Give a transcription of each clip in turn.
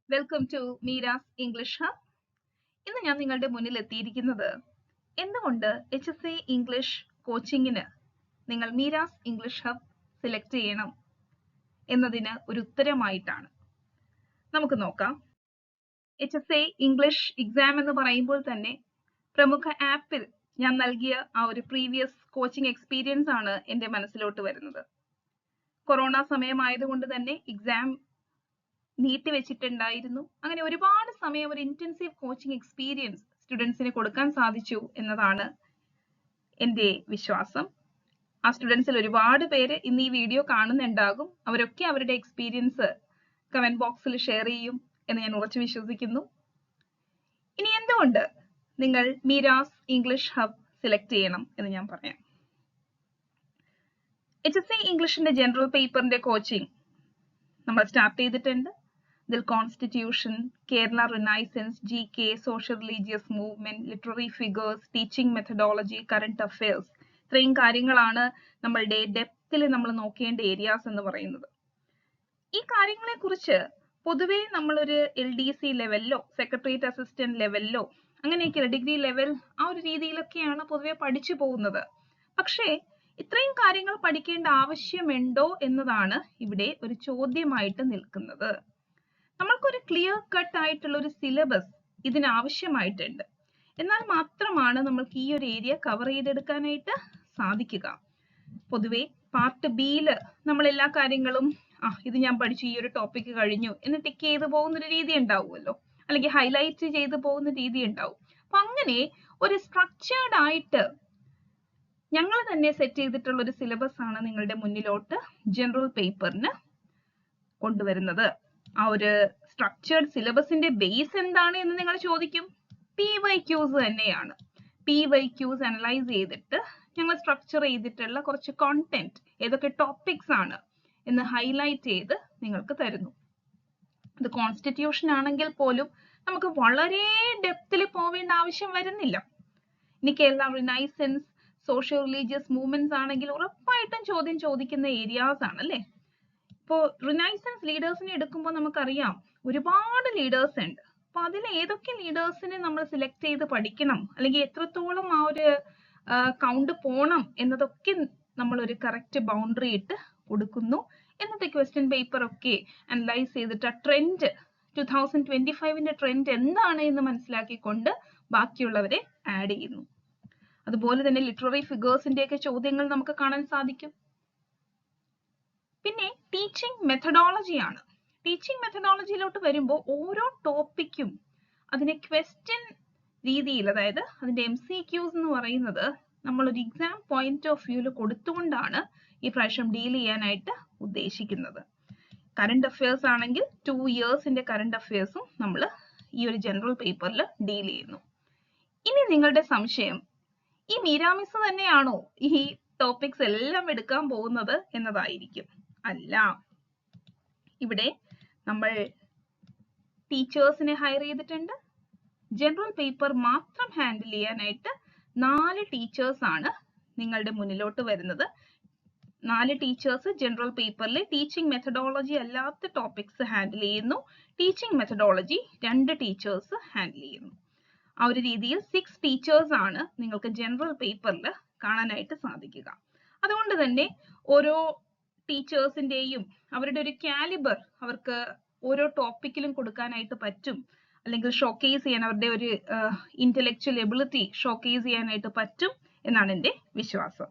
Welcome to Meera's English hub. ഇന്ന് ഞാൻ നിങ്ങളുടെ മുന്നിൽ എത്തിയിരിക്കുന്നത് എന്തുകൊണ്ട് HSC ഇംഗ്ലീഷ് കോച്ചിങ്ങിന് നിങ്ങൾ മീരാസ് ഇംഗ്ലീഷ് ഹബ് സെലക്ട് ചെയ്യണം എന്നതിന് ഒരു ഉത്തരമായിട്ടാണ്. നമുക്ക് നോക്കാം. HSC ഇംഗ്ലീഷ് എക്സാം എന്ന് പറയുമ്പോൾ തന്നെ പ്രമുഖ ആപ്പിൽ ഞാൻ നൽകിയ ആ ഒരു പ്രീവിയസ് കോച്ചിങ് എക്സ്പീരിയൻസ് ആണ് എൻ്റെ മനസ്സിലോട്ട് വരുന്നത്. കൊറോണ സമയമായതുകൊണ്ട് തന്നെ എക്സാം നീട്ടിവെച്ചിട്ടുണ്ടായിരുന്നു. അങ്ങനെ ഒരുപാട് സമയം ഒരു ഇന്റൻസീവ് കോച്ചിങ് എക്സ്പീരിയൻസ് സ്റ്റുഡൻസിന് കൊടുക്കാൻ സാധിച്ചു എന്നതാണ് എൻ്റെ വിശ്വാസം. ആ സ്റ്റുഡൻസിൽ ഒരുപാട് പേര് ഇന്ന് ഈ വീഡിയോ കാണുന്നുണ്ടാകും. അവരൊക്കെ അവരുടെ എക്സ്പീരിയൻസ് കമന്റ് ബോക്സിൽ ഷെയർ ചെയ്യും എന്ന് ഞാൻ ഉറച്ചു വിശ്വസിക്കുന്നു. ഇനി എന്തുകൊണ്ട് നിങ്ങൾ മീരാസ് ഇംഗ്ലീഷ് ഹബ് സെലക്ട് ചെയ്യണം എന്ന് ഞാൻ പറയാം. HSC ഇംഗ്ലീഷിന്റെ ജനറൽ പേപ്പറിന്റെ കോച്ചിങ് നമ്മൾ സ്റ്റാർട്ട് ചെയ്തിട്ടുണ്ട്. ഇതിൽ constitution, Kerala renaissance, GK, social religious movement, literary figures, teaching methodology, current affairs, ഇത്രയും കാര്യങ്ങളാണ് നമ്മളുടെ ഡെപ്തിൽ നമ്മൾ നോക്കേണ്ട ഏരിയാസ് എന്ന് പറയുന്നത്. ഈ കാര്യങ്ങളെ കുറിച്ച് പൊതുവെ നമ്മളൊരു LDC ലെവലിലോ സെക്രട്ടേറിയറ്റ് അസിസ്റ്റന്റ് ലെവലിലോ അങ്ങനെയൊക്കെ ഡിഗ്രി ലെവൽ ആ ഒരു രീതിയിലൊക്കെയാണ് പൊതുവെ പഠിച്ചു പോകുന്നത്. പക്ഷേ ഇത്രയും കാര്യങ്ങൾ പഠിക്കേണ്ട ആവശ്യമുണ്ടോ എന്നതാണ് ഇവിടെ ഒരു ചോദ്യമായിട്ട് നിൽക്കുന്നത്. നമ്മൾക്കൊരു ക്ലിയർ കട്ട് ആയിട്ടുള്ള ഒരു സിലബസ് ഇതിനാവശ്യമായിട്ടുണ്ട്. എന്നാൽ മാത്രമാണ് നമ്മൾക്ക് ഈ ഒരു ഏരിയ കവർ ചെയ്തെടുക്കാനായിട്ട് സാധിക്കുക. പൊതുവെ പാർട്ട് ബിയില് നമ്മൾ എല്ലാ കാര്യങ്ങളും ഇത് ഞാൻ പഠിച്ചു, ഈ ഒരു ടോപ്പിക് കഴിഞ്ഞു എന്ന് ടിക്ക് ചെയ്ത് പോകുന്ന ഒരു രീതി ഉണ്ടാവുമല്ലോ, അല്ലെങ്കിൽ ഹൈലൈറ്റ് ചെയ്ത് പോകുന്ന രീതി ഉണ്ടാവും. അപ്പൊ അങ്ങനെ ഒരു സ്ട്രക്ചേർഡ് ആയിട്ട് ഞങ്ങൾ തന്നെ സെറ്റ് ചെയ്തിട്ടുള്ള ഒരു സിലബസ് ആണ് നിങ്ങളുടെ മുന്നിലോട്ട് ജനറൽ പേപ്പറിന് കൊണ്ടുവരുന്നത്. ആ ഒരു സ്ട്രക്ചേർഡ് സിലബസിന്റെ ബേസ് എന്താണ് എന്ന് നിങ്ങൾ ചോദിക്കും. PYQs തന്നെയാണ്. PYQs അനലൈസ് ചെയ്തിട്ട് ഞങ്ങൾ സ്ട്രക്ചർ ചെയ്തിട്ടുള്ള കുറച്ച് കോണ്ടന്റ്, ഏതൊക്കെ ടോപ്പിക്സ് ആണ് എന്ന് ഹൈലൈറ്റ് ചെയ്ത് നിങ്ങൾക്ക് തരുന്നു. ഇത് കോൺസ്റ്റിറ്റ്യൂഷൻ ആണെങ്കിൽ പോലും നമുക്ക് വളരെ ഡെപ്തിൽ പോവേണ്ട ആവശ്യം വരുന്നില്ല. ഇനി Kerala renaissance, social religious movements ആണെങ്കിൽ ഉറപ്പായിട്ടും ചോദ്യം ചോദിക്കുന്ന ഏരിയാസ് ആണ് അല്ലേ. ഇപ്പോ റിനൈസൻസ് ലീഡേഴ്സിനെ എടുക്കുമ്പോൾ നമുക്കറിയാം ഒരുപാട് ലീഡേഴ്സ് ഉണ്ട്. അപ്പൊ അതിൽ ഏതൊക്കെ ലീഡേഴ്സിനെ നമ്മൾ സെലക്ട് ചെയ്ത് പഠിക്കണം, അല്ലെങ്കിൽ എത്രത്തോളം ആ ഒരു കൗണ്ട് പോണം എന്നതൊക്കെ നമ്മൾ ഒരു കറക്റ്റ് ബൗണ്ടറി ഇട്ട് കൊടുക്കുന്നു. എന്നത്തെ ക്വസ്റ്റ്യൻ പേപ്പർ ഒക്കെ അനലൈസ് ചെയ്തിട്ട് ആ ട്രെൻഡ് 2025ന്റെ ട്രെൻഡ് എന്താണ് എന്ന് മനസ്സിലാക്കിക്കൊണ്ട് ബാക്കിയുള്ളവരെ ആഡ് ചെയ്യുന്നു. അതുപോലെ തന്നെ ലിറ്റററി ഫിഗേഴ്സിന്റെ ഒക്കെ ചോദ്യങ്ങൾ നമുക്ക് കാണാൻ സാധിക്കും. പിന്നെ ടീച്ചിങ് മെത്തഡോളജി ആണ്. ടീച്ചിങ് മെത്തഡോളജിയിലോട്ട് വരുമ്പോൾ ഓരോ ടോപ്പിക്കും അതിനെ ക്വസ്റ്റ്യൻ രീതിയിൽ, അതായത് അതിന്റെ MCQs എന്ന് പറയുന്നത് നമ്മളൊരു എക്സാം പോയിന്റ് ഓഫ് വ്യൂല് കൊടുത്തുകൊണ്ടാണ് ഈ പ്രാവശ്യം ഡീൽ ചെയ്യാനായിട്ട് ഉദ്ദേശിക്കുന്നത്. കറന്റ് അഫയേഴ്സ് ആണെങ്കിൽ 2 ഇയേഴ്സിന്റെ കറന്റ് അഫയേഴ്സും നമ്മൾ ഈ ഒരു ജനറൽ പേപ്പറിൽ ഡീൽ ചെയ്യുന്നു. ഇനി നിങ്ങളുടെ സംശയം, ഈ മീരാമിസ് തന്നെയാണോ ഈ ടോപ്പിക്സ് എല്ലാം എടുക്കാൻ പോകുന്നത് എന്നതായിരിക്കും. അല്ല, ഇവിടെ നമ്മൾ ടീച്ചേഴ്സിനെ ഹയർ ചെയ്തിട്ടുണ്ട്. ജനറൽ പേപ്പർ മാത്രം ഹാൻഡിൽ ചെയ്യാനായിട്ട് 4 ടീച്ചേഴ്സ് ആണ് നിങ്ങളുടെ മുന്നിലോട്ട് വരുന്നത്. 4 ടീച്ചേഴ്സ് ജനറൽ പേപ്പറിൽ ടീച്ചിങ് മെത്തഡോളജി അല്ലാത്ത ടോപ്പിക്സ് ഹാൻഡിൽ ചെയ്യുന്നു. ടീച്ചിങ് മെത്തഡോളജി 2 ടീച്ചേഴ്സ് ഹാൻഡിൽ ചെയ്യുന്നു. ആ ഒരു രീതിയിൽ 6 ടീച്ചേഴ്സ് ആണ് നിങ്ങൾക്ക് ജനറൽ പേപ്പറിൽ കാണാനായിട്ട് സാധിക്കുക. അതുകൊണ്ട് തന്നെ ഓരോ ടീച്ചേഴ്സിന്റെയും അവരുടെ ഒരു കാലിബർ അവർക്ക് ഓരോ ടോപ്പിക്കിലും കൊടുക്കാനായിട്ട് പറ്റും, അല്ലെങ്കിൽ ഷോക്കേസ് ചെയ്യാൻ അവരുടെ ഒരു ഇന്റലക്ച്വൽ എബിലിറ്റി ഷോക്കേസ് ചെയ്യാനായിട്ട് പറ്റും എന്നാണ് എൻ്റെ വിശ്വാസം.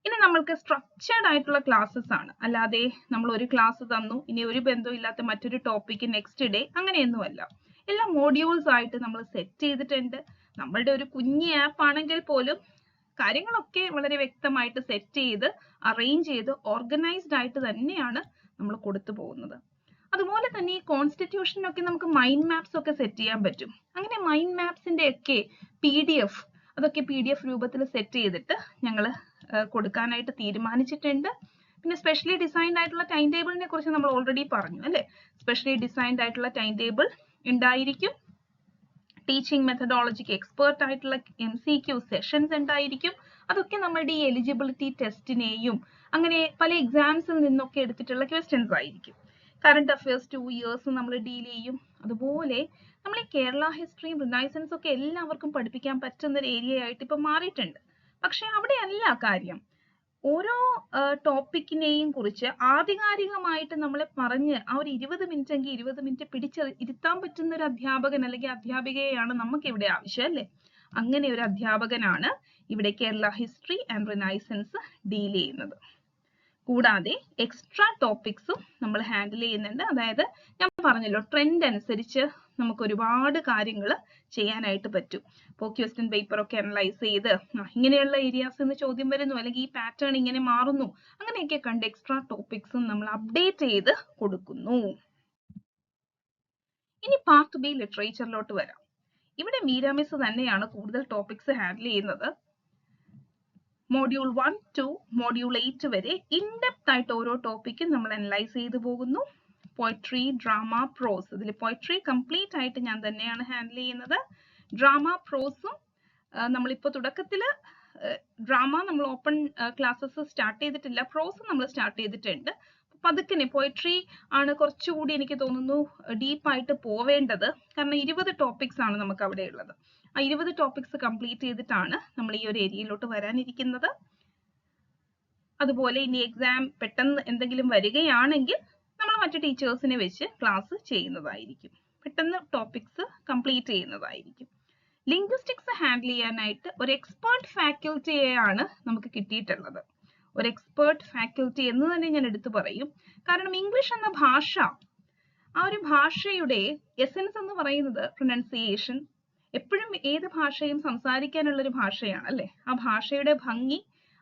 ഇനി നമ്മൾക്ക് സ്ട്രക്ചേർഡ് ആയിട്ടുള്ള ക്ലാസ്സസ് ആണ്, അല്ലാതെ നമ്മൾ ഒരു ക്ലാസ് തന്നു ഇനി ഒരു ബന്ധവും ഇല്ലാത്ത മറ്റൊരു ടോപ്പിക്ക് നെക്സ്റ്റ് ഡേ അങ്ങനെയൊന്നുമല്ല. എല്ലാ മോഡ്യൂൾസ് ആയിട്ട് നമ്മൾ സെറ്റ് ചെയ്തിട്ടുണ്ട്. നമ്മളുടെ ഒരു കുഞ്ഞി ആപ്പ് ആണെങ്കിൽ പോലും കാര്യങ്ങളൊക്കെ വളരെ വ്യക്തമായിട്ട് സെറ്റ് ചെയ്ത് അറേഞ്ച് ചെയ്ത് ഓർഗനൈസ്ഡ് ആയിട്ട് തന്നെയാണ് നമ്മൾ കൊടുത്തു പോകുന്നത്. അതുപോലെ തന്നെ ഈ കോൺസ്റ്റിറ്റ്യൂഷനൊക്കെ നമുക്ക് മൈൻഡ് മാപ്സ് ഒക്കെ സെറ്റ് ചെയ്യാൻ പറ്റും. അങ്ങനെ മൈൻഡ് മാപ്സിന്റെ ഒക്കെ PDF അതൊക്കെ PDF രൂപത്തിൽ സെറ്റ് ചെയ്തിട്ട് ഞങ്ങൾ കൊടുക്കാനായിട്ട് തീരുമാനിച്ചിട്ടുണ്ട്. പിന്നെ സ്പെഷ്യലി ഡിസൈൻഡ് ആയിട്ടുള്ള ടൈം ടേബിളിനെ കുറിച്ച് നമ്മൾ ഓൾറെഡി പറഞ്ഞു അല്ലേ. സ്പെഷ്യലി ഡിസൈൻഡ് ആയിട്ടുള്ള ടൈം ടേബിൾ ഉണ്ടായിരിക്കും. ടീച്ചിങ് മെത്തഡോളജിക്ക് എക്സ്പേർട്ട് ആയിട്ടുള്ള MCQ സെഷൻസ് ഉണ്ടായിരിക്കും. അതൊക്കെ നമ്മുടെ ഈ എലിജിബിലിറ്റി ടെസ്റ്റിനെയും അങ്ങനെ പല എക്സാംസിൽ നിന്നൊക്കെ എടുത്തിട്ടുള്ള ക്വസ്റ്റ്യൻസ് ആയിരിക്കും. കറണ്ട് അഫയേഴ്സ് 2 ഇയേഴ്സ് നമ്മൾ ഡീൽ ചെയ്യും. അതുപോലെ നമ്മൾ ഈ കേരള ഹിസ്റ്ററിയും റിനൈസൻസും ഒക്കെ എല്ലാവർക്കും പഠിപ്പിക്കാൻ പറ്റുന്ന ഒരു ഏരിയ ആയിട്ട് ഇപ്പൊ മാറിയിട്ടുണ്ട്. പക്ഷെ അവിടെയല്ല കാര്യം. ഓരോ ടോപ്പിക്കിനെയും കുറിച്ച് ആധികാരികമായിട്ട് നമ്മളെ പറഞ്ഞ് ആ ഒരു 20 മിനിറ്റ് എങ്കിൽ 20 മിനിറ്റ് പിടിച്ച് ഇരുത്താൻ പറ്റുന്ന ഒരു അധ്യാപകൻ അല്ലെങ്കിൽ അധ്യാപികയെയാണ് നമുക്ക് ഇവിടെ ആവശ്യം, അല്ലേ? അങ്ങനെ ഒരു അധ്യാപകനാണ് ഇവിടെ Kerala history and renaissance deal ചെയ്യുന്നത്. കൂടാതെ എക്സ്ട്രാ ടോപ്പിക്സും നമ്മൾ ഹാൻഡിൽ ചെയ്യുന്നുണ്ട്. അതായത് ഞാൻ പറഞ്ഞല്ലോ, ട്രെൻഡ് അനുസരിച്ച് നമുക്ക് ഒരുപാട് കാര്യങ്ങൾ ചെയ്യാനായിട്ട് പറ്റും. ഇപ്പോൾ ക്വസ്റ്റ്യൻ പേപ്പർ ഒക്കെ അനലൈസ് ചെയ്ത് ഇങ്ങനെയുള്ള ഏരിയാസ് എന്ന് ചോദ്യം വരുന്നു, അല്ലെങ്കിൽ ഈ പാറ്റേൺ ഇങ്ങനെ മാറുന്നു, അങ്ങനെയൊക്കെ കണ്ട് എക്സ്ട്രാ ടോപ്പിക്സും നമ്മൾ അപ്ഡേറ്റ് ചെയ്ത് കൊടുക്കുന്നു. ഇനി പാർട്ട് ബി ലിറ്ററേച്ചറിലോട്ട് വരാം. ഇവിടെ മീര മിസ് തന്നെയാണ് കൂടുതൽ ടോപ്പിക്സ് ഹാൻഡിൽ ചെയ്യുന്നത്. മോഡ്യൂൾ 1 to മോഡ്യൂൾ 8 വരെ ഇൻഡെപ്ത് ആയിട്ട് ഓരോ ടോപ്പിക്കും നമ്മൾ അനലൈസ് ചെയ്തു പോകുന്നു. പോയട്രി, ഡ്രാമ, പ്രോസ്. ഇതിൽ പോയട്രി കംപ്ലീറ്റ് ആയിട്ട് ഞാൻ തന്നെയാണ് ഹാൻഡിൽ ചെയ്യുന്നത്. ഡ്രാമ, പ്രോസും നമ്മളിപ്പോൾ തുടക്കത്തിൽ ഡ്രാമ നമ്മൾ ഓപ്പൺ ക്ലാസ്സസ് സ്റ്റാർട്ട് ചെയ്തിട്ടില്ല, പ്രോസ് നമ്മൾ സ്റ്റാർട്ട് ചെയ്തിട്ടുണ്ട്. പതുക്കനെ പോയട്രി ആണ് കുറച്ചുകൂടി എനിക്ക് തോന്നുന്നു ഡീപ്പായിട്ട് പോവേണ്ടത്. കാരണം 20 ടോപ്പിക്സ് ആണ് നമുക്ക് അവിടെ ഉള്ളത്. ആ 20 ടോപ്പിക്സ് കംപ്ലീറ്റ് ചെയ്തിട്ടാണ് നമ്മൾ ഈ ഒരു ഏരിയയിലോട്ട് വരാനിരിക്കുന്നത്. അതുപോലെ ഇനി എക്സാം പെട്ടെന്ന് എന്തെങ്കിലും വരികയാണെങ്കിൽ നമ്മൾ മറ്റു ടീച്ചേഴ്സിനെ വെച്ച് ക്ലാസ് ചെയ്യുന്നതായിരിക്കും. പെട്ടെന്ന് ടോപ്പിക്സ് കംപ്ലീറ്റ് ചെയ്യുന്നതായിരിക്കും. ലിംഗ്വിസ്റ്റിക്സ് ഹാൻഡിൽ ചെയ്യാനായിട്ട് ഒരു എക്സ്പേർട്ട് ഫാക്കൽറ്റിയെയാണ് നമുക്ക് കിട്ടിയിട്ടുള്ളത്. ഒരു എക്സ്പേർട്ട് ഫാക്കൽറ്റി എന്ന് തന്നെ ഞാൻ എടുത്തു പറയും. കാരണം ഇംഗ്ലീഷ് എന്ന ഭാഷ, ആ ഒരു ഭാഷയുടെ എസൻസ് എന്ന് പറയുന്നത് പ്രൊനൗൺസിയേഷൻ. എപ്പോഴും ഏത് ഭാഷയും സംസാരിക്കാനുള്ള ഒരു ഭാഷയാണ്, അല്ലെ? ആ ഭാഷയുടെ ഭംഗി,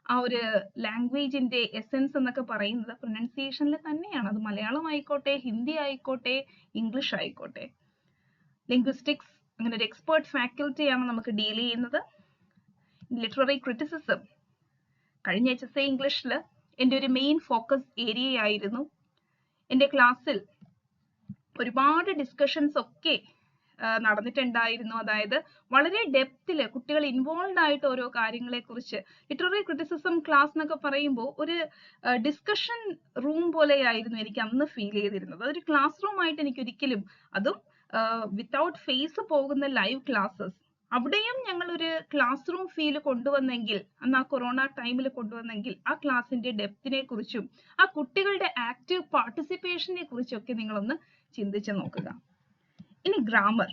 ആ ഒരു ലാംഗ്വേജിന്റെ എസൻസ് എന്നൊക്കെ പറയുന്നത് പ്രൊനൗൺസിയേഷനിൽ തന്നെയാണ്. അത് മലയാളം ആയിക്കോട്ടെ, ഹിന്ദി ആയിക്കോട്ടെ, ഇംഗ്ലീഷ് ആയിക്കോട്ടെ. ലിംഗ്വിസ്റ്റിക്സ് അങ്ങനെ ഒരു എക്സ്പേർട്ട് ഫാക്കൽറ്റിയാണ് നമുക്ക് ഡീൽ ചെയ്യുന്നത്. ലിറ്റററി ക്രിറ്റിസിസം കഴിഞ്ഞ HSA ഇംഗ്ലീഷിൽ എൻ്റെ ഒരു മെയിൻ ഫോക്കസ് ഏരിയ ആയിരുന്നു. എൻ്റെ ക്ലാസ്സിൽ ഒരുപാട് ഡിസ്കഷൻസ് ഒക്കെ നടന്നിട്ടുണ്ടായിരുന്നു. അതായത് വളരെ ഡെപ്തിൽ കുട്ടികൾ ഇൻവോൾവ് ആയിട്ട് ഓരോ കാര്യങ്ങളെ കുറിച്ച്. ലിറ്റററി ക്രിറ്റിസിസം ക്ലാസ് എന്നൊക്കെ പറയുമ്പോൾ ഒരു ഡിസ്കഷൻ റൂം പോലെയായിരുന്നു എനിക്ക് അന്ന് ഫീൽ ചെയ്തിരുന്നത്. അതൊരു ക്ലാസ് റൂം ആയിട്ട് എനിക്ക് ഒരിക്കലും, അതും വിത്തൗട്ട് ഫേസ് പോകുന്ന ലൈവ് ക്ലാസ്സസ്, അവിടെയും ഞങ്ങൾ ഒരു ക്ലാസ് റൂം ഫീൽ കൊണ്ടുവന്നെങ്കിൽ, അന്ന് ആ കൊറോണ ടൈമിൽ കൊണ്ടുവന്നെങ്കിൽ, ആ ക്ലാസിന്റെ ഡെപ്തിനെ കുറിച്ചും ആ കുട്ടികളുടെ ആക്റ്റീവ് പാർട്ടിസിപ്പേഷനെ കുറിച്ചൊക്കെ നിങ്ങളൊന്ന് ചിന്തിച്ചു നോക്കുക. ഇനി ഗ്രാമർ.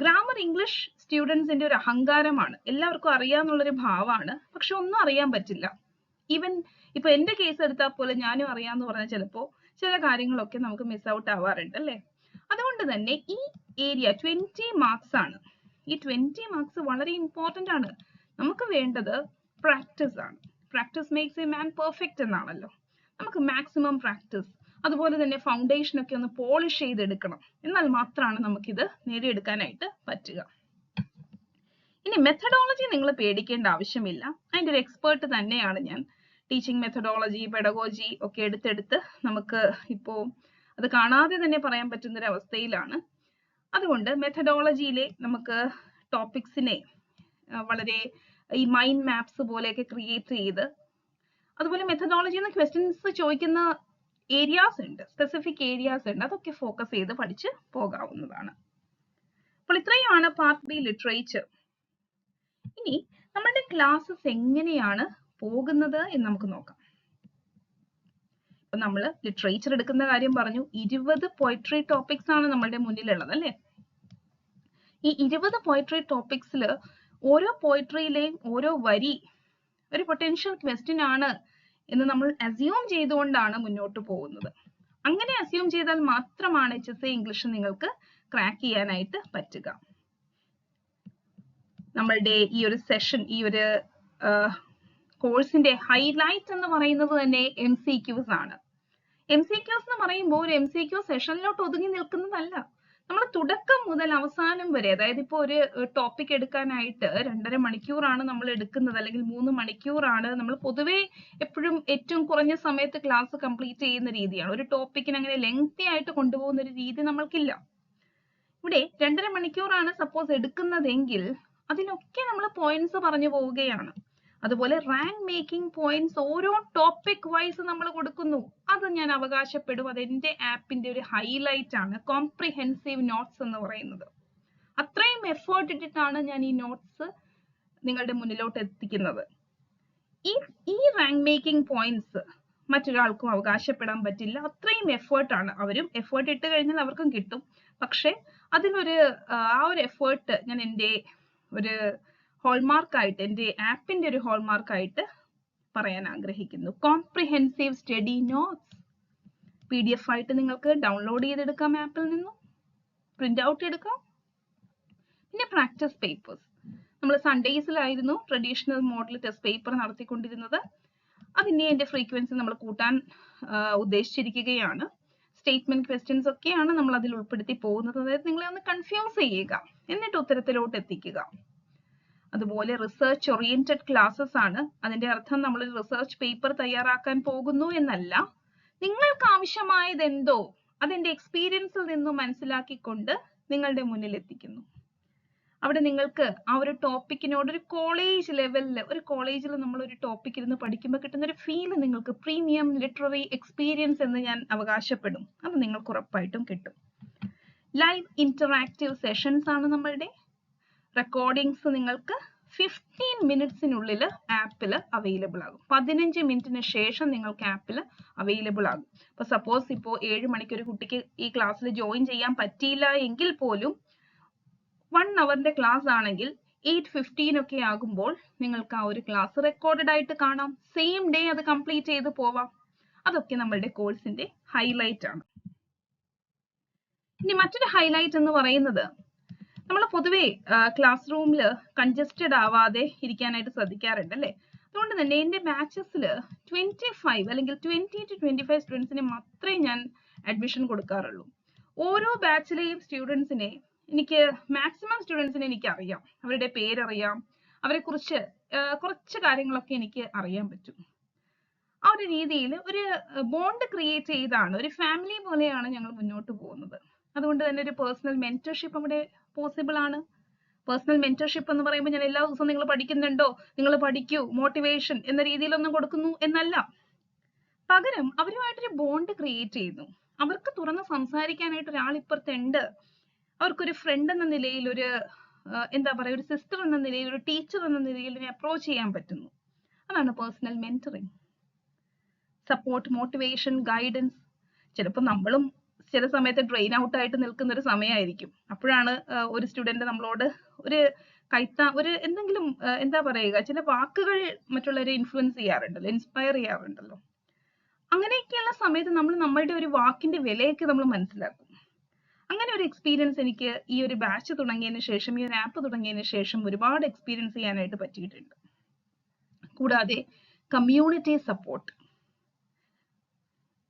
ഗ്രാമർ ഇംഗ്ലീഷ് സ്റ്റുഡൻസിന്റെ ഒരു അഹങ്കാരമാണ്. എല്ലാവർക്കും അറിയാന്നുള്ളൊരു ഭാവമാണ്, പക്ഷെ ഒന്നും അറിയാൻ പറ്റില്ല. ഈവൻ ഇപ്പൊ എന്റെ കേസ് എടുത്താൽ പോലെ ഞാനും അറിയാന്ന് പറഞ്ഞാൽ ചിലപ്പോ ചില കാര്യങ്ങളൊക്കെ നമുക്ക് മിസ് ഔട്ട് ആവാറുണ്ട്, അല്ലേ? അതുകൊണ്ട് തന്നെ ഈ ഏരിയ 20 മാർക്സ് ആണ്. ഈ 20 മാർക്സ് വളരെ ഇമ്പോർട്ടന്റ് ആണ്. നമുക്ക് വേണ്ടത് പ്രാക്ടീസ് ആണ്. Practice makes a man perfect എന്നാണല്ലോ. നമുക്ക് മാക്സിമം പ്രാക്ടീസ്, അതുപോലെ തന്നെ ഫൗണ്ടേഷൻ ഒക്കെ ഒന്ന് പോളിഷ് ചെയ്തെടുക്കണം. എന്നാൽ മാത്രമാണ് നമുക്കിത് നേടിയെടുക്കാനായിട്ട് പറ്റുക. ഇനി മെത്തഡോളജി നിങ്ങൾ പേടിക്കേണ്ട ആവശ്യമില്ല. അതിൻ്റെ ഒരു എക്സ്പേർട്ട് തന്നെയാണ് ഞാൻ. ടീച്ചിങ് മെത്തഡോളജി, പെഡഗോജി ഒക്കെ എടുത്തെടുത്ത് നമുക്ക് ഇപ്പോൾ അത് കാണാതെ തന്നെ പറയാൻ പറ്റുന്ന ഒരു അവസ്ഥയിലാണ്. അതുകൊണ്ട് മെത്തഡോളജിയിലെ നമുക്ക് ടോപ്പിക്സിനെ വളരെ ഈ മൈൻഡ് മാപ്സ് പോലെയൊക്കെ ക്രിയേറ്റ് ചെയ്ത്, അതുപോലെ മെത്തഡോളജിന്ന് ക്വസ്റ്റ്യൻസ് ചോദിക്കുന്ന ഏരിയാസ് ഉണ്ട്, സ്പെസിഫിക് ഏരിയാസ് ഉണ്ട്, അതൊക്കെ ഫോക്കസ് ചെയ്ത് പഠിച്ച് പോകാവുന്നതാണ്. അപ്പോൾ ഇത്രയുമാണ് പാർട്ട് ബി ലിറ്ററേച്ചർ. ഇനി നമ്മുടെ ക്ലാസ്സസ് എങ്ങനെയാണ് പോകുന്നത് എന്ന് നമുക്ക് നോക്കാം. ഇപ്പൊ നമ്മൾ ലിറ്ററേച്ചർ എടുക്കുന്ന കാര്യം പറഞ്ഞു. 20 പോയട്രി ടോപ്പിക്സ് ആണ് നമ്മളുടെ മുന്നിലുള്ളത്, അല്ലേ? ഈ 20 പോയട്രി ടോപ്പിക്സിൽ ഓരോ പോയട്രിയിലെയും ഓരോ വരി ഒരു പൊട്ടൻഷ്യൽ ക്വസ്റ്റ്യൻ ആണ് എന്ന് നമ്മൾ അസ്യൂം ചെയ്തുകൊണ്ടാണ് മുന്നോട്ട് പോകുന്നത്. അങ്ങനെ അസ്യൂം ചെയ്താൽ മാത്രമാണ് HSA ഇംഗ്ലീഷ് നിങ്ങൾക്ക് ക്രാക്ക് ചെയ്യാനായിട്ട് പറ്റുക. നമ്മളുടെ ഈ ഒരു സെഷൻ, ഈ ഒരു കോഴ്സിന്റെ ഹൈലൈറ്റ് എന്ന് പറയുന്നത് തന്നെ MCQs ആണ്. MCQs എന്ന് പറയുമ്പോൾ ഒരു MCQ സെഷനിലോട്ട് ഒതുങ്ങി നിൽക്കുന്നതല്ല. നമ്മൾ തുടക്കം മുതൽ അവസാനം വരെ, അതായത് ഇപ്പോൾ ഒരു ടോപ്പിക് എടുക്കാനായിട്ട് 2.5 മണിക്കൂറാണ് നമ്മൾ എടുക്കുന്നത്, അല്ലെങ്കിൽ 3 മണിക്കൂറാണ് നമ്മൾ പൊതുവേ എപ്പോഴും ഏറ്റവും കുറഞ്ഞ സമയത്ത് ക്ലാസ് കംപ്ലീറ്റ് ചെയ്യുന്ന രീതിയാണ്. ഒരു ടോപ്പിക്കിന് അങ്ങനെ ലെങ്തി ആയിട്ട് കൊണ്ടുപോകുന്ന ഒരു രീതി നമ്മൾക്കില്ല. ഇവിടെ 2.5 മണിക്കൂറാണ് സപ്പോസ് എടുക്കുന്നതെങ്കിൽ അതിനൊക്കെ നമ്മൾ പോയിന്റ്സ് പറഞ്ഞു പോവുകയാണ്. അതുപോലെ റാങ്ക് മേക്കിംഗ് പോയിന്റ്സ് ഓരോ ടോപ്പിക് വൈസ് നമ്മൾ കൊടുക്കുന്നു. അത് ഞാൻ അവകാശപ്പെടും, അത് എന്റെ ആപ്പിന്റെ ഒരു ഹൈലൈറ്റ് ആണ് കോംപ്രിഹെൻസീവ് നോട്ട്സ് എന്ന് പറയുന്നത്. അത്രയും എഫേർട്ട് ഇട്ടിട്ടാണ് ഞാൻ ഈ നോട്ട്സ് നിങ്ങളുടെ മുന്നിലോട്ട് എത്തിക്കുന്നത്. ഈ റാങ്ക് മേക്കിംഗ് പോയിന്റ്സ് മറ്റൊരാൾക്കും അവകാശപ്പെടാൻ പറ്റില്ല. അത്രയും എഫേർട്ടാണ്. അവരും എഫേർട്ട് ഇട്ട് കഴിഞ്ഞാൽ അവർക്കും കിട്ടും. പക്ഷെ അതിനൊരു ആ ഒരു എഫേർട്ട് ഞാൻ എൻ്റെ ഒരു ഹോൾമാർക്കായിട്ട്, എൻ്റെ ആപ്പിന്റെ ഒരു ഹോൾമാർക്കായിട്ട് പറയാൻ ആഗ്രഹിക്കുന്നു. കോംപ്രിഹെൻസീവ് സ്റ്റഡി നോട്ട്സ് PDF ആയിട്ട് നിങ്ങൾക്ക് ഡൗൺലോഡ് ചെയ്തെടുക്കാം, ആപ്പിൽ നിന്നും പ്രിന്റ് ഔട്ട് എടുക്കാം. പിന്നെ പ്രാക്ടീസ് പേപ്പേഴ്സ്, നമ്മൾ സൺഡേസിലായിരുന്നു ട്രഡീഷണൽ മോഡൽ ടെസ്റ്റ് പേപ്പർ നടത്തിക്കൊണ്ടിരുന്നത്. അതിനെ എൻ്റെ ഫ്രീക്വൻസി നമ്മൾ കൂട്ടാൻ ഉദ്ദേശിച്ചിരിക്കുകയാണ്. സ്റ്റേറ്റ്മെന്റ് ക്വസ്റ്റ്യൻസ് ഒക്കെയാണ് നമ്മൾ അതിൽ ഉൾപ്പെടുത്തി പോകുന്നത്. അതായത് നിങ്ങളെ ഒന്ന് കൺഫ്യൂസ് ചെയ്യുക, എന്നിട്ട് ഉത്തരത്തിലോട്ട് എത്തിക്കുക. അതുപോലെ റിസർച്ച് ഓറിയന്റഡ് ക്ലാസ്സസ് ആണ്. അതിന്റെ അർത്ഥം നമ്മൾ ഒരു റിസർച്ച് പേപ്പർ തയ്യാറാക്കാൻ പോകുന്നു എന്നല്ല. നിങ്ങൾക്ക് ആവശ്യമായത് എന്തോ അതെന്റെ എക്സ്പീരിയൻസിൽ നിന്നും മനസ്സിലാക്കിക്കൊണ്ട് നിങ്ങളുടെ മുന്നിൽ എത്തിക്കുന്നു. അവിടെ നിങ്ങൾക്ക് ആ ഒരു ടോപ്പിക്കിനോട് ഒരു കോളേജ് ലെവലിൽ, ഒരു കോളേജിൽ നമ്മൾ ഒരു ടോപ്പിക് ഇരുന്ന് പഠിക്കുമ്പോൾ കിട്ടുന്ന ഒരു ഫീൽ നിങ്ങൾക്ക് പ്രീമിയം ലിറ്റററി എക്സ്പീരിയൻസ് എന്ന് ഞാൻ അവകാശപ്പെടും. അത് നിങ്ങൾക്ക് ഉറപ്പായിട്ടും കിട്ടും. ലൈവ് ഇന്ററാക്റ്റീവ് സെഷൻസ് ആണ് നമ്മളുടെ. റെക്കോർഡിങ്സ് നിങ്ങൾക്ക് 15 മിനിറ്റ്സിനുള്ളിൽ ആപ്പിൽ അവൈലബിൾ ആകും. 15 മിനിറ്റിന് ശേഷം നിങ്ങൾക്ക് ആപ്പിൽ അവൈലബിൾ ആകും. ഇപ്പൊ സപ്പോസ് ഇപ്പോൾ 7 മണിക്ക് ഒരു കുട്ടിക്ക് ഈ ക്ലാസ്സിൽ ജോയിൻ ചെയ്യാൻ പറ്റിയില്ല എങ്കിൽ പോലും 1 അവറിന്റെ ക്ലാസ് ആണെങ്കിൽ 8:15 ഒക്കെ ആകുമ്പോൾ നിങ്ങൾക്ക് ആ ഒരു ക്ലാസ് റെക്കോർഡഡ് ആയിട്ട് കാണാം. സെയിം ഡേ അത് കംപ്ലീറ്റ് ചെയ്ത് പോവാം. അതൊക്കെ നമ്മളുടെ കോഴ്സിന്റെ ഹൈലൈറ്റ് ആണ്. ഇനി മറ്റൊരു ഹൈലൈറ്റ് എന്ന് പറയുന്നത്, നമ്മൾ പൊതുവെ ക്ലാസ് റൂമിൽ കൺജസ്റ്റഡ് ആവാതെ ഇരിക്കാനായിട്ട് ശ്രദ്ധിക്കാറുണ്ട് അല്ലേ? അതുകൊണ്ട് തന്നെ എന്റെ ബാച്ചസിൽ 25 അല്ലെങ്കിൽ 20 to 25 സ്റ്റുഡൻസിനെ മാത്രമേ ഞാൻ അഡ്മിഷൻ കൊടുക്കാറുള്ളൂ. ഓരോ ബാച്ചിലെയും സ്റ്റുഡൻസിനെ എനിക്ക്, മാക്സിമം സ്റ്റുഡൻസിനെ എനിക്ക് അറിയാം, അവരുടെ പേരറിയാം, അവരെ കുറിച്ച് കുറച്ച് കാര്യങ്ങളൊക്കെ എനിക്ക് അറിയാൻ പറ്റും. ആ ഒരു രീതിയിൽ ഒരു ബോണ്ട് ക്രിയേറ്റ് ചെയ്താണ്, ഒരു ഫാമിലി പോലെയാണ് ഞങ്ങൾ മുന്നോട്ട് പോകുന്നത്. അതുകൊണ്ട് തന്നെ ഒരു പേഴ്സണൽ മെന്റർഷിപ്പ് അവിടെ പോസിബിൾ ആണ്. പേഴ്സണൽ മെന്റർഷിപ്പ് എന്ന് പറയുമ്പോൾ ഞാൻ എല്ലാ ദിവസവും നിങ്ങൾ പഠിക്കുന്നുണ്ടോ, നിങ്ങൾ പഠിക്കൂ, മോട്ടിവേഷൻ എന്ന രീതിയിലൊന്നും കൊടുക്കുന്നു എന്നല്ല. പകരം അവരുമായിട്ടൊരു ബോണ്ട് ക്രിയേറ്റ് ചെയ്യുന്നു. അവർക്ക് തുറന്ന് സംസാരിക്കാനായിട്ട് ഒരാൾ ഇപ്പുറത്തുണ്ട്. അവർക്കൊരു ഫ്രണ്ട് എന്ന നിലയിൽ, ഒരു എന്താ പറയുക, ഒരു സിസ്റ്റർ എന്ന നിലയിൽ, ഒരു ടീച്ചർ എന്ന നിലയിൽ അപ്രോച്ച് ചെയ്യാൻ പറ്റുന്നു. അതാണ് personal mentoring. Support, motivation, guidance. ചിലപ്പോൾ നമ്മളും ചില സമയത്ത് ഡ്രെയിൻ ഔട്ട് ആയിട്ട് നിൽക്കുന്ന ഒരു സമയമായിരിക്കും. അപ്പോഴാണ് ഒരു സ്റ്റുഡന്റ് നമ്മളോട് ഒരു എന്തെങ്കിലും എന്താ പറയുക, ചില വാക്കുകൾ മറ്റുള്ളവരെ ഇൻഫ്ലുവൻസ് ചെയ്യാറുണ്ടല്ലോ, ഇൻസ്പയർ ചെയ്യാറുണ്ടല്ലോ. അങ്ങനെയൊക്കെയുള്ള സമയത്ത് നമ്മൾ നമ്മളുടെ ഒരു വാക്കിന്റെ വിലയൊക്കെ നമ്മൾ മനസ്സിലാക്കും. അങ്ങനെ ഒരു എക്സ്പീരിയൻസ് എനിക്ക് ഈ ഒരു ബാച്ച് തുടങ്ങിയതിന് ശേഷം, ഈ ഒരു ആപ്പ് തുടങ്ങിയതിന് ശേഷം ഒരുപാട് എക്സ്പീരിയൻസ് ചെയ്യാനായിട്ട് പറ്റിയിട്ടുണ്ട്. കൂടാതെ കമ്മ്യൂണിറ്റി സപ്പോർട്ട്,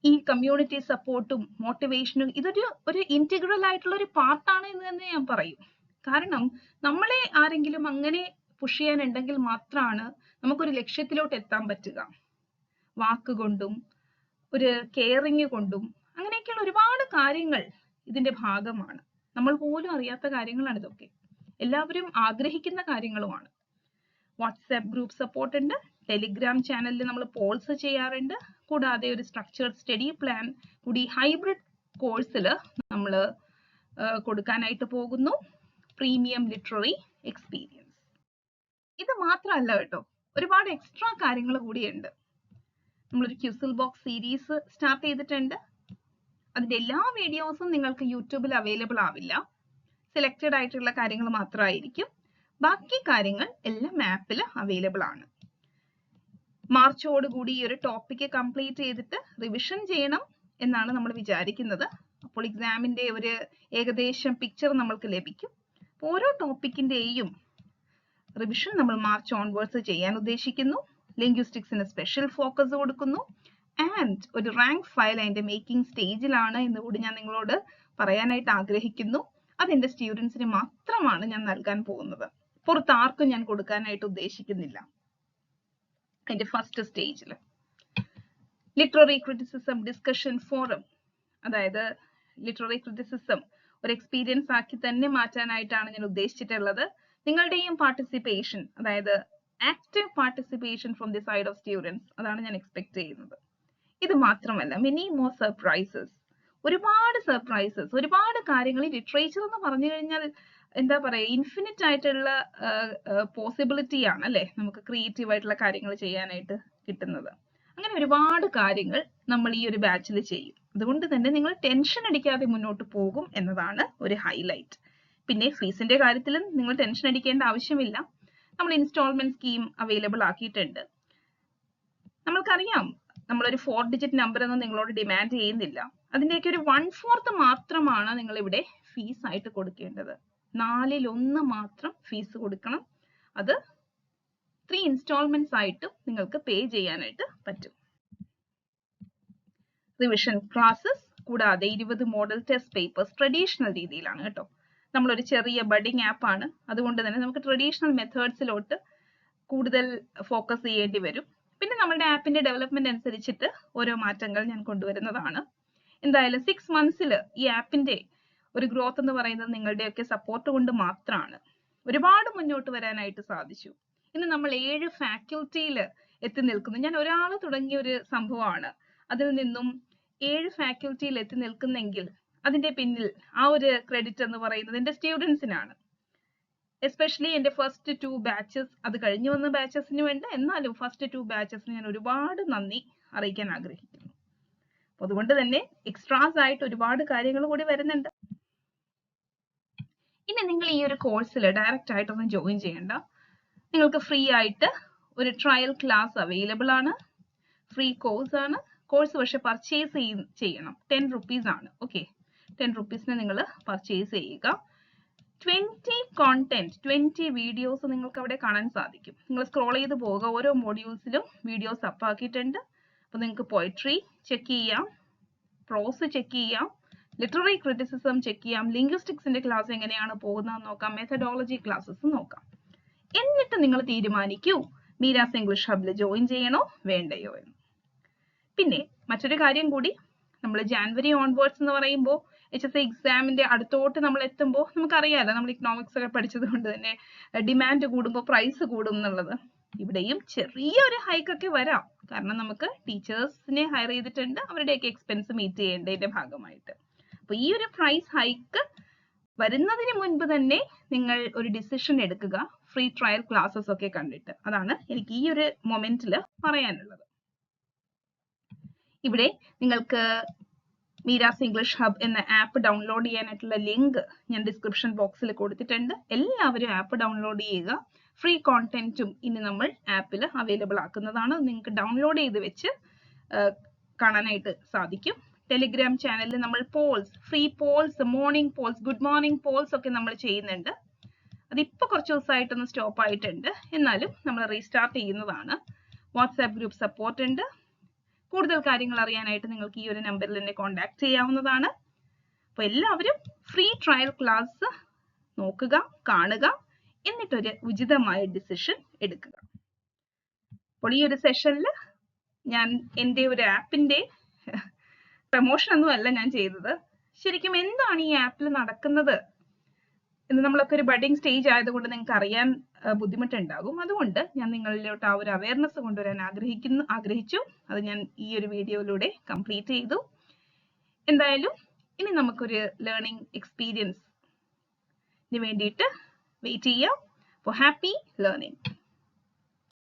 ഈ കമ്മ്യൂണിറ്റി സപ്പോർട്ടും മോട്ടിവേഷനും ഒരു ഇന്റഗ്രൽ ആയിട്ടുള്ള ഒരു പാർട്ടാണ് എന്ന് തന്നെ ഞാൻ പറയും. കാരണം നമ്മളെ ആരെങ്കിലും അങ്ങനെ പുഷ് ചെയ്യാനുണ്ടെങ്കിൽ മാത്രമാണ് നമുക്കൊരു ലക്ഷ്യത്തിലോട്ട് എത്താൻ പറ്റുക. വാക്കുകൊണ്ടും ഒരു കെയറിങ് കൊണ്ടും അങ്ങനെയൊക്കെയുള്ള ഒരുപാട് കാര്യങ്ങൾ ഇതിന്റെ ഭാഗമാണ്. നമ്മൾ പോലും അറിയാത്ത കാര്യങ്ങളാണ് ഇതൊക്കെ. എല്ലാവരും ആഗ്രഹിക്കുന്ന കാര്യങ്ങളുമാണ്. വാട്സാപ്പ് ഗ്രൂപ്പ് സപ്പോർട്ട് ഉണ്ട്. ടെലിഗ്രാം ചാനലിൽ നമ്മൾ പോൾസ് ചെയ്യാറുണ്ട്. കൂടാതെ ഒരു സ്ട്രക്ചേർഡ് സ്റ്റഡി പ്ലാൻ കൂടി ഹൈബ്രിഡ് കോഴ്സിൽ നമ്മൾ കൊടുക്കാനായിട്ട് പോകുന്നു. Premium literary experience. ഇത് മാത്രമല്ല കേട്ടോ, ഒരുപാട് എക്സ്ട്രാ കാര്യങ്ങൾ കൂടിയുണ്ട്. നമ്മളൊരു ക്യൂസിൽ ബോക്സ് സീരീസ് സ്റ്റാർട്ട് ചെയ്തിട്ടുണ്ട്. അതിന്റെ എല്ലാ വീഡിയോസും നിങ്ങൾക്ക് യൂട്യൂബിൽ അവൈലബിൾ ആവില്ല. സെലക്റ്റഡ് ആയിട്ടുള്ള കാര്യങ്ങൾ മാത്രമായിരിക്കും. ബാക്കി കാര്യങ്ങൾ എല്ലാം ആപ്പിൽ അവൈലബിൾ ആണ്. മാർച്ചോടുകൂടി ഈ ഒരു ടോപ്പിക്ക് കംപ്ലീറ്റ് ചെയ്തിട്ട് റിവിഷൻ ചെയ്യണം എന്നാണ് നമ്മൾ വിചാരിക്കുന്നത്. അപ്പോൾ എക്സാമിന്റെ ഒരു ഏകദേശം പിക്ചർ നമ്മൾക്ക് ലഭിക്കും. ഓരോ ടോപ്പിക്കിന്റെയും റിവിഷൻ നമ്മൾ മാർച്ച് ഓൺവേർഡ്സ് ചെയ്യാൻ ഉദ്ദേശിക്കുന്നു. ലിംഗ്വിസ്റ്റിക്സിന് സ്പെഷ്യൽ ഫോക്കസ് കൊടുക്കുന്നു. ആൻഡ് ഒരു റാങ്ക് ഫയൽ അതിന്റെ മേക്കിംഗ് സ്റ്റേജിലാണ് എന്ന് കൂടി ഞാൻ നിങ്ങളോട് പറയാനായിട്ട് ആഗ്രഹിക്കുന്നു. അതെന്റെ സ്റ്റുഡൻസിന് മാത്രമാണ് ഞാൻ നൽകാൻ പോകുന്നത്. പുറത്ത് ആർക്കും ഞാൻ കൊടുക്കാനായിട്ട് ഉദ്ദേശിക്കുന്നില്ല. അതിന്റെ ഫസ്റ്റ് സ്റ്റേജിൽ ലിറ്റററി ക്രിറ്റിസിസം ഡിസ്കഷൻ ഫോറം, അതായത് ലിറ്റററി ക്രിറ്റിസിസം ഒരു എക്സ്പീരിയൻസ് ആക്കി തന്നെ മാറ്റാനായിട്ടാണ് ഞാൻ ഉദ്ദേശിച്ചിട്ടുള്ളത്. നിങ്ങളുടെയും പാർട്ടിസിപ്പേഷൻ, അതായത് active participation from the side of students, അതാണ് ഞാൻ എക്സ്പെക്ട് ചെയ്യുന്നത്. ഇത് മാത്രമല്ല, മെനി മോർ സർപ്രൈസസ്, ഒരുപാട് സർപ്രൈസസ്, ഒരുപാട് കാര്യങ്ങൾ. ലിറ്ററേച്ചർ എന്ന് പറഞ്ഞു കഴിഞ്ഞാൽ എന്താ പറയാ, ഇൻഫിനിറ്റ് ആയിട്ടുള്ള പോസിബിലിറ്റി ആണ് അല്ലെ, നമുക്ക് ക്രിയേറ്റീവ് ആയിട്ടുള്ള കാര്യങ്ങൾ ചെയ്യാനായിട്ട് കിട്ടുന്നത്. അങ്ങനെ ഒരുപാട് കാര്യങ്ങൾ നമ്മൾ ഈ ഒരു ബാച്ചിൽ ചെയ്യും. അതുകൊണ്ട് തന്നെ നിങ്ങൾ ടെൻഷൻ അടിക്കാതെ മുന്നോട്ട് പോകും എന്നതാണ് ഒരു ഹൈലൈറ്റ്. പിന്നെ ഫീസിന്റെ കാര്യത്തിൽ നിങ്ങൾ ടെൻഷൻ അടിക്കേണ്ട ആവശ്യമില്ല. നമ്മൾ ഇൻസ്റ്റാൾമെന്റ് സ്കീം അവൈലബിൾ ആക്കിയിട്ടുണ്ട്. നമ്മൾക്കറിയാം, നമ്മളൊരു 4 ഡിജിറ്റ് നമ്പർ ഒന്നും നിങ്ങളോട് ഡിമാൻഡ് ചെയ്യുന്നില്ല. അതിന്റെയൊക്കെ ഒരു 1/4 മാത്രമാണ് നിങ്ങൾ ഇവിടെ ഫീസ് ആയിട്ട് കൊടുക്കേണ്ടത്. 1/4 മാത്രം ഫീസ് കൊടുക്കണം. അത് 3 ഇൻസ്റ്റാൾമെന്റ്സ് ആയിട്ട് നിങ്ങൾക്ക് പേ ചെയ്യാനായിട്ട് പറ്റും. റിവിഷൻ ക്ലാസ്സസ് കൂടാതെ 20 മോഡൽ ടെസ്റ്റ് പേപ്പേഴ്സ് ട്രഡീഷണൽ രീതിയിലാണ് കേട്ടോ. നമ്മളൊരു ചെറിയ ബഡിങ് ആപ്പ് ആണ്, അതുകൊണ്ട് തന്നെ നമുക്ക് ട്രഡീഷണൽ മെത്തേഡ്സിലോട്ട് കൂടുതൽ ഫോക്കസ് ചെയ്യേണ്ടി വരും. പിന്നെ നമ്മുടെ ആപ്പിന്റെ ഡെവലപ്മെന്റ് അനുസരിച്ചിട്ട് ഓരോ മാറ്റങ്ങൾ ഞാൻ കൊണ്ടുവരുന്നതാണ്. എന്തായാലും 6 മന്ത്സിൽ ഈ ആപ്പിന്റെ ഒരു ഗ്രോത്ത് എന്ന് പറയുന്നത് നിങ്ങളുടെയൊക്കെ സപ്പോർട്ട് കൊണ്ട് മാത്രമാണ്. ഒരുപാട് മുന്നോട്ട് വരാനായിട്ട് സാധിച്ചു. ഇന്ന് നമ്മൾ 7 ഫാക്കൽറ്റിയിൽ എത്തി നിൽക്കുന്നു. ഞാൻ ഒരാൾ തുടങ്ങിയ ഒരു സംഭവമാണ്, അതിൽ നിന്നും 7 ഫാക്കൽറ്റിയിൽ എത്തി നിൽക്കുന്നെങ്കിൽ അതിന്റെ പിന്നിൽ ആ ഒരു ക്രെഡിറ്റ് എന്ന് പറയുന്നത് എന്റെ സ്റ്റുഡൻസിനാണ്. എസ്പെഷ്യലി എന്റെ ഫസ്റ്റ് 2 ബാച്ചസ്, അത് കഴിഞ്ഞു വന്ന ബാച്ചസിന് വേണ്ട, എന്നാലും ഫസ്റ്റ് 2 ബാച്ചസിന് ഞാൻ ഒരുപാട് നന്ദി അറിയിക്കാൻ ആഗ്രഹിക്കുന്നു. അതുകൊണ്ട് തന്നെ എക്സ്ട്രാസ് ആയിട്ട് ഒരുപാട് കാര്യങ്ങൾ കൂടി വരുന്നുണ്ട്. ഇനി നിങ്ങൾ ഈ ഒരു കോഴ്സിൽ ഡയറക്റ്റ് ആയിട്ടൊന്നും ജോയിൻ ചെയ്യണ്ട. നിങ്ങൾക്ക് ഫ്രീ ആയിട്ട് ഒരു ട്രയൽ ക്ലാസ് അവൈലബിൾ ആണ്. ഫ്രീ കോഴ്സ് ആണ്. കോഴ്സ് പക്ഷെ പർച്ചേസ് ചെയ്യണം. 10 rupees ആണ്. ഓക്കെ, 10 rupeesന് നിങ്ങൾ പർച്ചേസ് ചെയ്യുക. 20 വീഡിയോസ് നിങ്ങൾക്ക് അവിടെ കാണാൻ സാധിക്കും. നിങ്ങൾ സ്ക്രോൾ ചെയ്ത് പോവുക, ഓരോ മോഡ്യൂൾസിലും വീഡിയോസ് അപ്പ് ആക്കിയിട്ടുണ്ട്. അപ്പൊ നിങ്ങൾക്ക് പോയട്രി ചെക്ക് ചെയ്യാം, പ്രോസ് ചെക്ക് ചെയ്യാം, ലിറ്റററി ക്രിറ്റിസിസം ചെക്ക് ചെയ്യാം, ലിംഗ്വിസ്റ്റിക്സിന്റെ ക്ലാസ് എങ്ങനെയാണ് പോകുന്നതെന്ന് നോക്കാം, മെത്തഡോളജി ക്ലാസ്സസ് നോക്കാം. എന്നിട്ട് നിങ്ങൾ തീരുമാനിക്കൂ മീരാസ് ഇംഗ്ലീഷ് ഹബിൽ ജോയിൻ ചെയ്യണോ വേണ്ടയോ എന്ന്. പിന്നെ മറ്റൊരു കാര്യം കൂടി, നമ്മൾ ജാനുവരി ഓൺവേർഡ്സ് എന്ന് പറയുമ്പോൾ HSC എക്സാമിന്റെ അടുത്തോട്ട് നമ്മൾ എത്തുമ്പോൾ നമുക്കറിയാലോ, നമ്മൾ ഇക്കണോമിക്സ് ഒക്കെ പഠിച്ചത് കൊണ്ട് തന്നെ ഡിമാൻഡ് കൂടുമ്പോൾ പ്രൈസ് കൂടും എന്നുള്ളത്. ഇവിടെയും ചെറിയൊരു ഹൈക്കൊക്കെ വരാം, കാരണം നമുക്ക് ടീച്ചേഴ്സിനെ ഹയർ ചെയ്തിട്ടുണ്ട്, അവരുടെയൊക്കെ എക്സ്പെൻസ് മീറ്റ് ചെയ്യേണ്ടതിന്റെ ഭാഗമായിട്ട്. അപ്പൊ ഈ ഒരു പ്രൈസ് ഹൈക്ക് വരുന്നതിന് മുൻപ് തന്നെ നിങ്ങൾ ഒരു ഡിസിഷൻ എടുക്കുക, ഫ്രീ ട്രയൽ ക്ലാസ്സസ് ഒക്കെ കണ്ടിട്ട്. അതാണ് എനിക്ക് ഈ ഒരു മൊമെന്റിൽ പറയാനുള്ളത്. ഇവിടെ നിങ്ങൾക്ക് മീരാസ് ഇംഗ്ലീഷ് ഹബ് എന്ന ആപ്പ് ഡൗൺലോഡ് ചെയ്യാനായിട്ടുള്ള ലിങ്ക് ഞാൻ ഡിസ്ക്രിപ്ഷൻ ബോക്സിൽ കൊടുത്തിട്ടുണ്ട്. എല്ലാവരും ആപ്പ് ഡൗൺലോഡ് ചെയ്യുക. ഫ്രീ കോണ്ടന്റും ഇനി നമ്മൾ ആപ്പിൽ അവൈലബിൾ ആക്കുന്നതാണ്. നിങ്ങൾക്ക് ഡൗൺലോഡ് ചെയ്ത് വെച്ച് കാണാനായിട്ട് സാധിക്കും. ടെലിഗ്രാം ചാനലിൽ നമ്മൾ polls, free polls, morning polls, good morning polls ഒക്കെ നമ്മൾ ചെയ്യുന്നുണ്ട്. അതിപ്പോ കുറച്ച് ദിവസമായിട്ടൊന്ന് സ്റ്റോപ്പ് ആയിട്ടുണ്ട്, എന്നാലും നമ്മൾ റീസ്റ്റാർട്ട് ചെയ്യുന്നതാണ്. വാട്സാപ്പ് ഗ്രൂപ്പ് സപ്പോർട്ട് ഉണ്ട്. കൂടുതൽ കാര്യങ്ങൾ അറിയാനായിട്ട് നിങ്ങൾക്ക് ഈ ഒരു നമ്പറിൽ എന്നെ കോൺടാക്ട് ചെയ്യാവുന്നതാണ്. അപ്പോൾ എല്ലാവരും ഫ്രീ ട്രയൽ ക്ലാസ് നോക്കുക, കാണുക, എന്നിട്ടൊരു ഉചിതമായ ഡിസിഷൻ എടുക്കുക. അപ്പോൾ ഈ ഒരു സെഷനിൽ ഞാൻ എൻ്റെ ഒരു ആപ്പിന്റെ പ്രൊമോഷൻ ഒന്നും അല്ല ഞാൻ ചെയ്തത്. ശരിക്കും എന്താണ് ഈ ആപ്പിൽ നടക്കുന്നത് എന്ന് നമ്മളൊക്കെ ഒരു ബഡിങ് സ്റ്റേജ് ആയതുകൊണ്ട് നിങ്ങൾക്ക് അറിയാൻ ബുദ്ധിമുട്ടുണ്ടാകും. അതുകൊണ്ട് ഞാൻ നിങ്ങളിലോട്ട് ആ ഒരു അവയർനെസ് കൊണ്ടുവരാൻ ആഗ്രഹിച്ചു. അത് ഞാൻ ഈ ഒരു വീഡിയോയിലൂടെ കംപ്ലീറ്റ് ചെയ്തു. എന്തായാലും ഇനി നമുക്കൊരു ലേണിംഗ് എക്സ്പീരിയൻസിന് വേണ്ടിയിട്ട് വെയിറ്റ് ചെയ്യാം. അപ്പോൾ ഹാപ്പി ലേണിംഗ്.